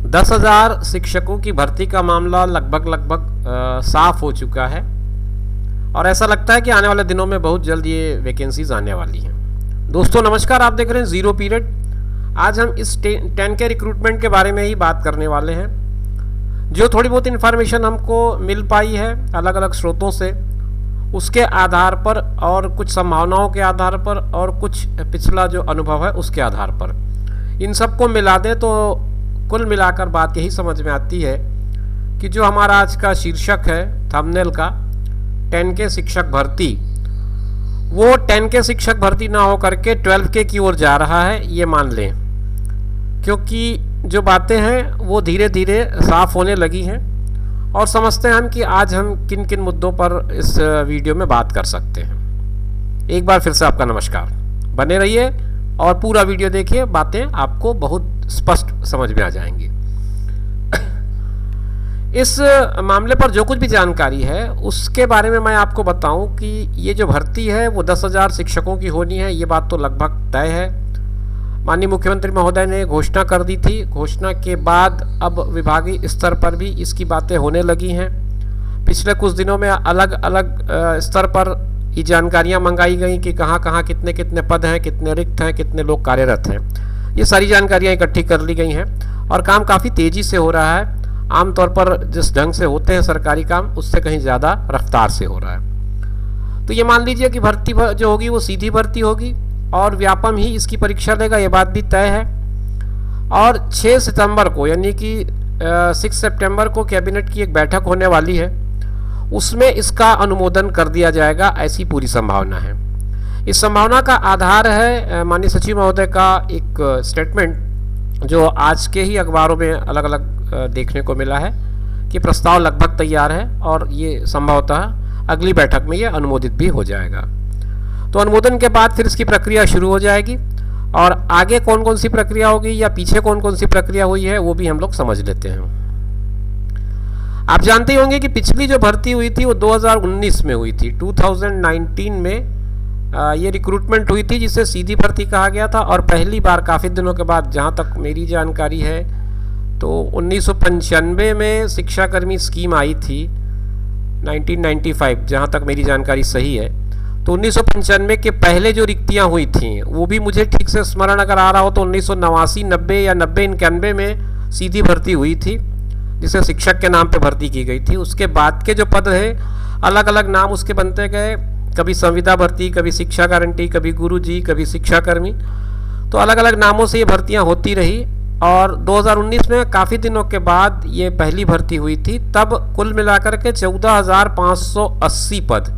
10,000 शिक्षकों की भर्ती का मामला लगभग साफ हो चुका है और ऐसा लगता है कि आने वाले दिनों में बहुत जल्द ये वैकेंसीज आने वाली हैं। दोस्तों नमस्कार, आप देख रहे हैं जीरो पीरियड। आज हम इस 10K रिक्रूटमेंट के बारे में ही बात करने वाले हैं। जो थोड़ी बहुत इन्फॉर्मेशन हमको मिल पाई है अलग अलग स्रोतों से, उसके आधार पर और कुछ संभावनाओं के आधार पर और कुछ पिछला जो अनुभव है उसके आधार पर, इन सबको मिला दें तो कुल मिलाकर बात यही समझ में आती है कि जो हमारा आज का शीर्षक है थंबनेल का 10K शिक्षक भर्ती, वो 10K शिक्षक भर्ती ना हो करके 12K की ओर जा रहा है, ये मान लें। क्योंकि जो बातें हैं वो धीरे धीरे साफ होने लगी हैं और समझते हैं हम कि आज हम किन किन मुद्दों पर इस वीडियो में बात कर सकते हैं। एक बार फिर से आपका नमस्कार, बने रहिए और पूरा वीडियो देखिए, बातें आपको बहुत स्पष्ट समझ में आ जाएंगी। इस मामले पर जो कुछ भी जानकारी है उसके बारे में मैं आपको बताऊं कि ये जो भर्ती है वो 10,000 शिक्षकों की होनी है, ये बात तो लगभग तय है। माननीय मुख्यमंत्री महोदय ने घोषणा कर दी थी। घोषणा के बाद अब विभागीय स्तर पर भी इसकी बातें होने लगी हैं। पिछले कुछ दिनों में अलग अलग स्तर पर ये जानकारियां मंगाई गई कि कहाँ कहाँ कितने कितने पद हैं, कितने रिक्त हैं, कितने लोग कार्यरत हैं। ये सारी जानकारियां इकट्ठी कर ली गई हैं और काम काफ़ी तेज़ी से हो रहा है। आमतौर पर जिस ढंग से होते हैं सरकारी काम, उससे कहीं ज़्यादा रफ्तार से हो रहा है। तो ये मान लीजिए कि भर्ती जो होगी वो सीधी भर्ती होगी और व्यापम ही इसकी परीक्षा लेगा, ये बात भी तय है। और 6 सितंबर को यानी कि 6 सितंबर को कैबिनेट की एक बैठक होने वाली है, उसमें इसका अनुमोदन कर दिया जाएगा, ऐसी पूरी संभावना है। इस संभावना का आधार है माननीय सचिव महोदय का एक स्टेटमेंट जो आज के ही अखबारों में अलग अलग देखने को मिला है कि प्रस्ताव लगभग तैयार है और ये संभवतः अगली बैठक में ये अनुमोदित भी हो जाएगा। तो अनुमोदन के बाद फिर इसकी प्रक्रिया शुरू हो जाएगी और आगे कौन कौन सी प्रक्रिया होगी या पीछे कौन कौन सी प्रक्रिया हुई है वो भी हम लोग समझ लेते हैं। आप जानते ही होंगे कि पिछली जो भर्ती हुई थी वो 2019 में हुई थी। 2019 में ये रिक्रूटमेंट हुई थी जिसे सीधी भर्ती कहा गया था और पहली बार काफ़ी दिनों के बाद, जहाँ तक मेरी जानकारी है तो 1995 में शिक्षाकर्मी स्कीम आई थी, 1995 जहाँ तक मेरी जानकारी सही है। तो 1995 के पहले जो रिक्तियाँ हुई थी वो भी मुझे ठीक से स्मरण अगर आ रहा हो तो 1989, 90 या 90-91 में सीधी भर्ती हुई थी जिसे शिक्षक के नाम पे भर्ती की गई थी। उसके बाद के जो पद है अलग अलग नाम उसके बनते गए, कभी संविदा भर्ती, कभी शिक्षा गारंटी, कभी गुरुजी, कभी शिक्षाकर्मी, तो अलग अलग नामों से ये भर्तियाँ होती रही। और 2019 में काफ़ी दिनों के बाद ये पहली भर्ती हुई थी। तब कुल मिलाकर के 14,580 पद,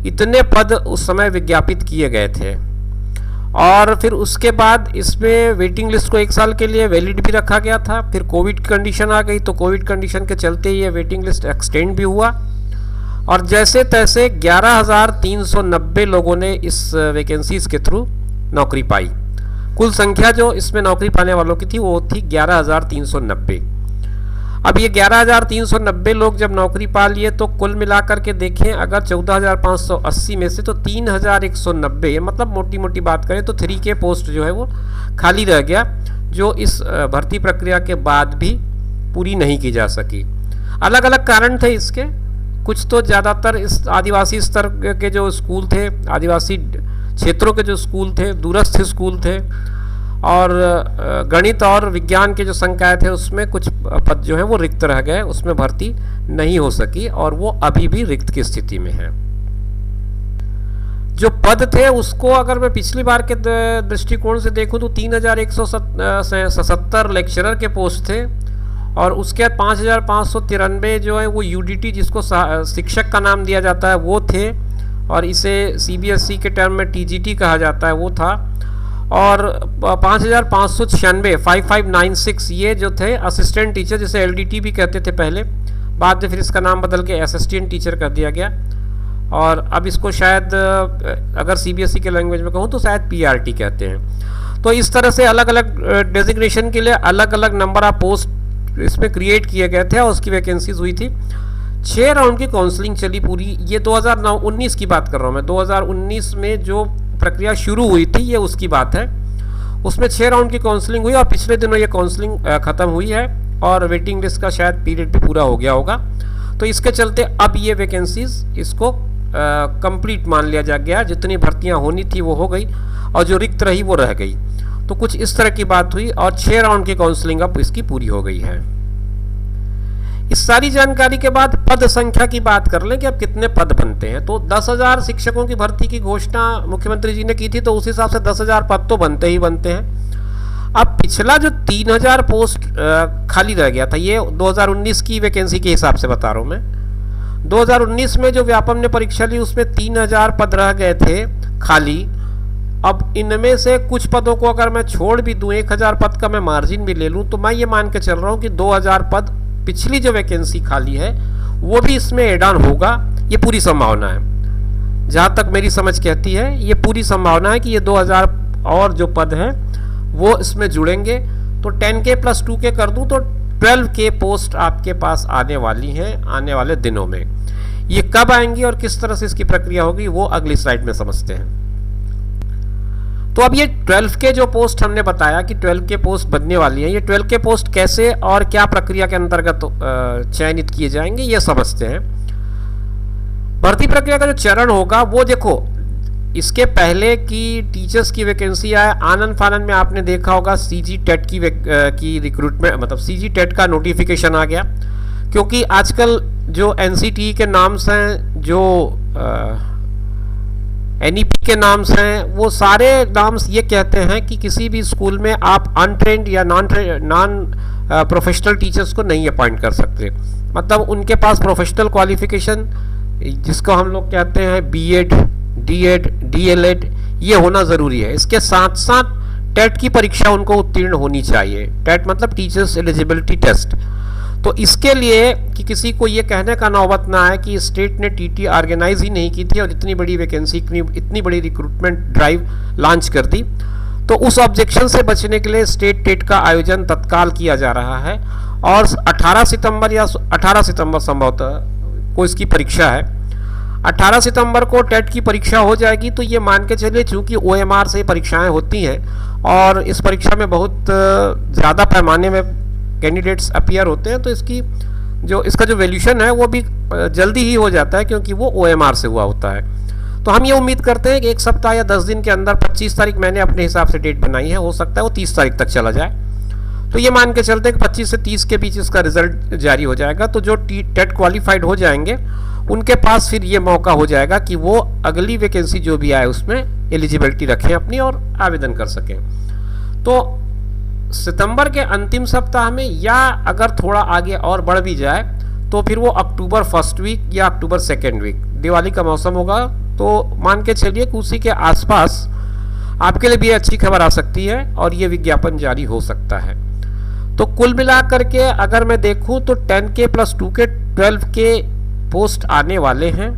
इतने पद उस समय विज्ञापित किए गए थे। और फिर उसके बाद इसमें वेटिंग लिस्ट को 1 साल के लिए वैलिड भी रखा गया था। फिर कोविड की कंडीशन आ गई तो कोविड कंडीशन के चलते ये वेटिंग लिस्ट एक्सटेंड भी हुआ और जैसे तैसे 11,390 लोगों ने इस वैकेंसीज के थ्रू नौकरी पाई। कुल संख्या जो इसमें नौकरी पाने वालों की थी वो थी 11,390। अब ये 11,390 लोग जब नौकरी पा लिए तो कुल मिलाकर के देखें अगर 14,580 में से तो 3,190, मतलब मोटी मोटी बात करें तो 3K पोस्ट जो है वो खाली रह गया, जो इस भर्ती प्रक्रिया के बाद भी पूरी नहीं की जा सकी। अलग अलग कारण थे इसके। कुछ तो ज़्यादातर इस आदिवासी स्तर के जो स्कूल थे, आदिवासी क्षेत्रों के जो स्कूल थे, दूरस्थ स्कूल थे, और गणित और विज्ञान के जो संकाय थे उसमें कुछ पद जो हैं वो रिक्त रह गए, उसमें भर्ती नहीं हो सकी और वो अभी भी रिक्त की स्थिति में है। जो पद थे उसको अगर मैं पिछली बार के दृष्टिकोण से देखूं तो 3,177 लेक्चरर के पोस्ट थे और उसके बाद 5,593 जो है वो UDT जिसको शिक्षक का नाम दिया जाता है वो थे और इसे CBSE के टर्म में TGT कहा जाता है वो था। और 5,596 5596 ये जो थे असिस्टेंट टीचर, जिसे LDT भी कहते थे पहले, बाद में फिर इसका नाम बदल के असिस्टेंट टीचर कर दिया गया और अब इसको शायद अगर CBSE के लैंग्वेज में कहूँ तो शायद PRT कहते हैं। तो इस तरह से अलग अलग डेजिग्नेशन के लिए अलग अलग नंबर ऑफ पोस्ट इसमें क्रिएट किए गए थे और उसकी वैकेंसीज हुई थी। 6 राउंड की काउंसलिंग चली पूरी। ये 2019 की बात कर रहा हूँ मैं। 2019 में जो प्रक्रिया शुरू हुई थी ये उसकी बात है। उसमें 6 राउंड की काउंसलिंग हुई और पिछले दिनों ये काउंसलिंग ख़त्म हुई है और वेटिंग लिस्ट का शायद पीरियड भी पूरा हो गया होगा। तो इसके चलते अब ये वैकेंसीज इसको कंप्लीट मान लिया जा गया, जितनी भर्तियां होनी थी वो हो गई और जो रिक्त रही वो रह गई। तो कुछ इस तरह की बात हुई और 6 राउंड की काउंसलिंग अब इसकी पूरी हो गई है। इस सारी जानकारी के बाद पद संख्या की बात कर लें कि अब कितने पद बनते हैं। तो 10,000 शिक्षकों की भर्ती की घोषणा मुख्यमंत्री जी ने की थी, तो उस हिसाब से 10,000 पद तो बनते ही बनते हैं। अब पिछला जो 3,000 पोस्ट खाली रह गया था, ये 2019 की वैकेंसी के हिसाब से बता रहा हूँ मैं। 2019 में जो व्यापम ने परीक्षा ली उसमें 3,000 पद रह गए थे खाली। अब इनमें से कुछ पदों को अगर मैं छोड़ भी दूं, 1,000 पद का मैं मार्जिन भी ले लूं, तो मैं ये मान के चल रहा हूं कि 2,000 पद पिछली जो वैकेंसी खाली है वो भी इसमें एड ऑन होगा। ये पूरी संभावना है, जहां तक मेरी समझ कहती है ये पूरी संभावना है कि ये 2,000 और जो पद हैं वो इसमें जुड़ेंगे। तो 10K + 2K कर दूं तो 12K पोस्ट आपके पास आने वाली हैं आने वाले दिनों में। ये कब आएंगी और किस तरह से इसकी प्रक्रिया होगी वो अगली स्लाइड में समझते हैं। तो अब ये 12K जो पोस्ट हमने बताया कि 12K पोस्ट बनने वाली है, ये 12K पोस्ट कैसे और क्या प्रक्रिया के अंतर्गत चयनित किए जाएंगे ये समझते हैं। भर्ती प्रक्रिया का जो चरण होगा वो देखो, इसके पहले की टीचर्स की वैकेंसी आए, आनंद फानंद में आपने देखा होगा CG टेट की रिक्रूटमेंट, मतलब CG टेट का नोटिफिकेशन आ गया। क्योंकि आजकल जो NCTE के नाम्स हैं, जो NEP के नाम्स हैं, वो सारे नाम्स ये कहते हैं कि किसी भी स्कूल में आप अनट्रेंड या नॉन प्रोफेशनल टीचर्स को नहीं अपॉइंट कर सकते। मतलब उनके पास प्रोफेशनल क्वालिफिकेशन, जिसको हम लोग कहते हैं B.Ed, D.Ed, D.LEd, ये होना ज़रूरी है। इसके साथ साथ टेट की परीक्षा उनको उत्तीर्ण होनी चाहिए। टेट मतलब टीचर्स एलिजिबिलिटी टेस्ट। तो इसके लिए कि किसी को ये कहने का नौबत ना आए कि स्टेट ने TT ऑर्गेनाइज ही नहीं की थी और इतनी बड़ी वैकेंसी, इतनी बड़ी रिक्रूटमेंट ड्राइव लॉन्च कर दी, तो उस ऑब्जेक्शन से बचने के लिए स्टेट टेट का आयोजन तत्काल किया जा रहा है। और 18 सितंबर संभवतः को इसकी परीक्षा है। 18 सितंबर को टेट की परीक्षा हो जाएगी। तो ये मान के चलिए, चूँकि OMR से परीक्षाएँ होती हैं और इस परीक्षा में बहुत ज़्यादा पैमाने में कैंडिडेट्स अपीयर होते हैं, तो इसका जो वैल्यूशन है वो भी जल्दी ही हो जाता है, क्योंकि वो OMR से हुआ होता है। तो हम ये उम्मीद करते हैं कि 1 सप्ताह या 10 दिन के अंदर, 25 तारीख मैंने अपने हिसाब से डेट बनाई है, हो सकता है वो 30 तारीख तक चला जाए। तो ये मान के चलते हैं कि 25 से 30 के बीच इसका रिजल्ट जारी हो जाएगा। तो जो टेट क्वालिफाइड हो जाएंगे उनके पास फिर ये मौका हो जाएगा कि वो अगली वैकेंसी जो भी आए उसमें एलिजिबिलिटी रखें अपनी और आवेदन कर सकें। तो सितंबर के अंतिम सप्ताह में, या अगर थोड़ा आगे और बढ़ भी जाए तो फिर वो अक्टूबर 1st वीक या अक्टूबर 2nd वीक, दिवाली का मौसम होगा, तो मान के चलिए कि उसी के आसपास आपके लिए भी अच्छी खबर आ सकती है और ये विज्ञापन जारी हो सकता है। तो कुल मिलाकर के अगर मैं देखूं तो 10K + 2K 12K पोस्ट आने वाले हैं।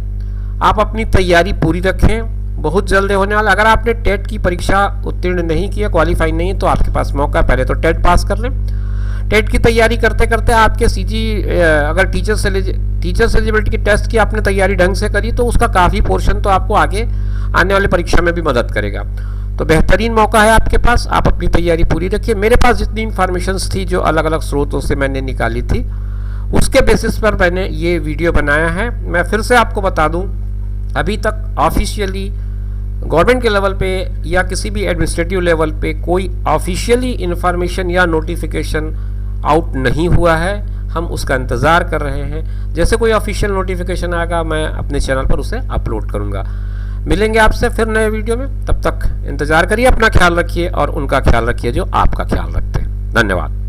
आप अपनी तैयारी पूरी रखें, बहुत जल्द होने वाला। अगर आपने टेट की परीक्षा उत्तीर्ण नहीं किया, क्वालिफाई नहीं, तो आपके पास मौका, पहले तो टेट पास कर लें। टेट की तैयारी करते करते आपके CG, अगर टीचर्स एलिजिबिलिटी की टेस्ट की आपने तैयारी ढंग से करी तो उसका काफ़ी पोर्शन तो आपको आगे आने वाली परीक्षा में भी मदद करेगा। तो बेहतरीन मौका है आपके पास, आप अपनी तैयारी पूरी रखिए। मेरे पास जितनी इन्फॉर्मेशंस थी जो अलग अलग स्रोतों से मैंने निकाली थी, उसके बेसिस पर मैंने ये वीडियो बनाया है। मैं फिर से आपको बता दूँ, अभी तक ऑफिशियली गवर्नमेंट के लेवल पे या किसी भी एडमिनिस्ट्रेटिव लेवल पे कोई ऑफिशियली इन्फॉर्मेशन या नोटिफिकेशन आउट नहीं हुआ है। हम उसका इंतज़ार कर रहे हैं। जैसे कोई ऑफिशियल नोटिफिकेशन आएगा मैं अपने चैनल पर उसे अपलोड करूँगा। मिलेंगे आपसे फिर नए वीडियो में, तब तक इंतज़ार करिए, अपना ख्याल रखिए और उनका ख्याल रखिए जो आपका ख्याल रखते हैं। धन्यवाद।